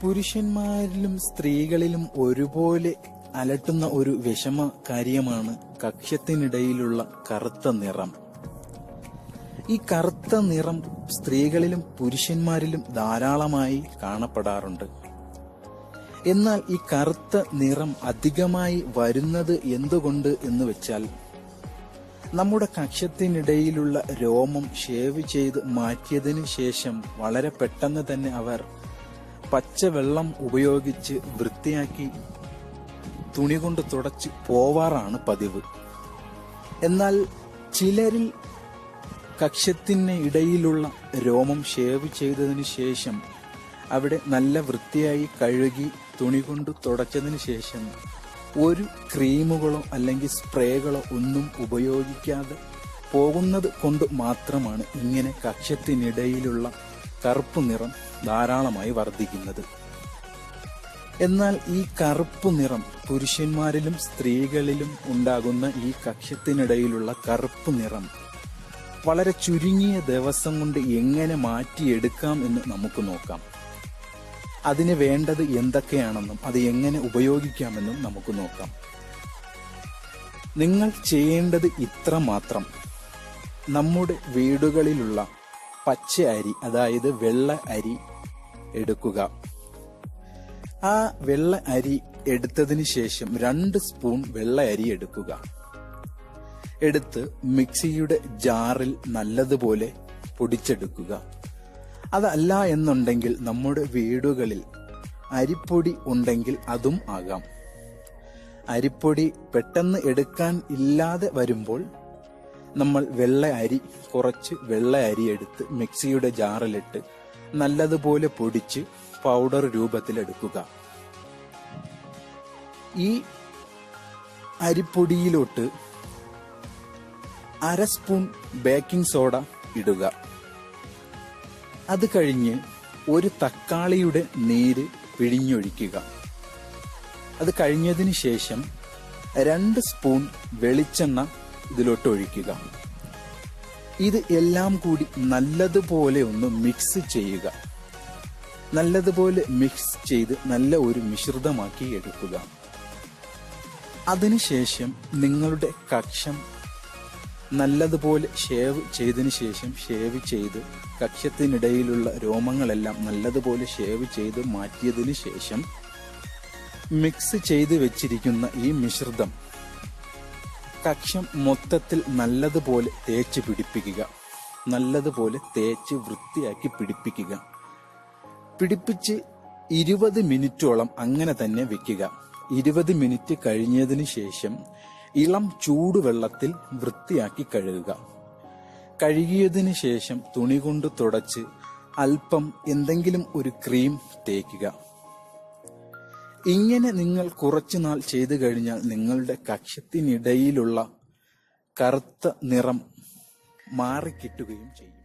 പുരുഷന്മാരിലും സ്ത്രീകളിലും ഒരുപോലെ അലട്ടുന്ന ഒരു വിഷമ കാര്യമാണ് കക്ഷ്യത്തിനിടയിലുള്ള കറുത്ത നിറം. ഈ കറുത്ത നിറം സ്ത്രീകളിലും പുരുഷന്മാരിലും ധാരാളമായി കാണപ്പെടാറുണ്ട്. എന്നാൽ ഈ കറുത്ത നിറം അധികമായി വരുന്നത് എന്തുകൊണ്ട് എന്ന് വെച്ചാൽ, നമ്മുടെ കക്ഷ്യത്തിനിടയിലുള്ള രോമം ഷേവ് ചെയ്ത് മാറ്റിയതിനു ശേഷം വളരെ പെട്ടെന്ന് തന്നെ അവർ പച്ചവെള്ളം ഉപയോഗിച്ച് വൃത്തിയാക്കി തുണി കൊണ്ട് തുടച്ച് പോവാറാണ് പതിവ്. എന്നാൽ ചിലരിൽ കക്ഷ്യത്തിന് ഇടയിലുള്ള രോമം ഷേവ് ചെയ്തതിനു ശേഷം അവിടെ നല്ല വൃത്തിയായി കഴുകി തുണി കൊണ്ട് തുടച്ചതിന് ശേഷം ഒരു ക്രീമുകളോ അല്ലെങ്കിൽ സ്പ്രേകളോ ഒന്നും ഉപയോഗിക്കാതെ പോകുന്നത് കൊണ്ട് മാത്രമാണ് ഇങ്ങനെ കക്ഷ്യത്തിനിടയിലുള്ള കറുപ്പ് നിറം ധാരാളമായി വർദ്ധിക്കുന്നത്. എന്നാൽ ഈ കറുപ്പ് നിറം പുരുഷന്മാരിലും സ്ത്രീകളിലും ഉണ്ടാകുന്ന ഈ കക്ഷ്യത്തിനിടയിലുള്ള കറുപ്പ് നിറം വളരെ ചുരുങ്ങിയ ദിവസം കൊണ്ട് എങ്ങനെ മാറ്റിയെടുക്കാം എന്ന് നമുക്ക് നോക്കാം. അതിന് വേണ്ടത് എന്തൊക്കെയാണെന്നും അത് എങ്ങനെ ഉപയോഗിക്കാമെന്നും നമുക്ക് നോക്കാം. നിങ്ങൾ ചെയ്യേണ്ടത് ഇത്ര മാത്രം. നമ്മുടെ വീടുകളിലുള്ള പച്ച അരി, അതായത് വെള്ള അരി എടുക്കുക. ആ വെള്ള അരി എടുത്തതിന് ശേഷം 2 സ്പൂൺ വെള്ള അരി എടുക്കുക. എടുത്ത് മിക്സിയുടെ ജാറിൽ നല്ലതുപോലെ പൊടിച്ചെടുക്കുക. അതല്ല എന്നുണ്ടെങ്കിൽ നമ്മുടെ വീടുകളിൽ അരിപ്പൊടി ഉണ്ടെങ്കിൽ അതും ആകാം. അരിപ്പൊടി പെട്ടെന്ന് എടുക്കാൻ ഇല്ലാതെ വരുമ്പോൾ നമ്മൾ കുറച്ച് വെള്ള അരി എടുത്ത് മിക്സിയുടെ ജാറിലിട്ട് നല്ലതുപോലെ പൊടിച്ച് പൗഡർ രൂപത്തിലെടുക്കുക. ഈ അരിപ്പൊടിയിലോട്ട് 1/2 സ്പൂൺ ബേക്കിംഗ് സോഡ ഇടുക. അത് കഴിഞ്ഞ് ഒരു തക്കാളിയുടെ നീര് പിഴിഞ്ഞൊഴിക്കുക. അത് കഴിഞ്ഞതിന് ശേഷം 2 സ്പൂൺ വെളിച്ചെണ്ണ ഇതിലോട്ട് ഒഴിക്കുക. ഇത് എല്ലാം കൂടി നല്ലതുപോലെ ഒന്ന് മിക്സ് ചെയ്യുക. നല്ലതുപോലെ മിക്സ് ചെയ്ത് നല്ല ഒരു മിശ്രിതമാക്കി എടുക്കുക. അതിനുശേഷം നിങ്ങളുടെ കക്ഷം നല്ലതുപോലെ ഷേവ് ചെയ്തതിന് ശേഷം കക്ഷ്യത്തിനിടയിലുള്ള രോമങ്ങളെല്ലാം നല്ലതുപോലെ ഷേവ് ചെയ്ത് മാറ്റിയതിനു ശേഷം മിക്സ് ചെയ്ത് വെച്ചിരിക്കുന്ന ഈ മിശ്രിതം കക്ഷം മൊത്തത്തിൽ നല്ലതുപോലെ തേച്ച് പിടിപ്പിക്കുക. നല്ലതുപോലെ തേച്ച് വൃത്തിയാക്കി പിടിപ്പിക്കുക. പിടിപ്പിച്ച് 20 മിനിറ്റോളം അങ്ങനെ തന്നെ വെക്കുക. 20 മിനിറ്റ് കഴിഞ്ഞതിന് ശേഷം ഇളം ചൂടുവെള്ളത്തിൽ വൃത്തിയാക്കി കഴുകുക. കഴുകിയതിന് ശേഷം തുണി കൊണ്ട് തുടച്ച് അല്പം എന്തെങ്കിലും ഒരു ക്രീം തേക്കുക. ഇങ്ങനെ നിങ്ങൾ കുറച്ചുനാൾ ചെയ്തു കഴിഞ്ഞാൽ നിങ്ങളുടെ കക്ഷ്യത്തിനിടയിലുള്ള കറുത്ത നിറം മാറിക്കിട്ടുകയും ചെയ്യും.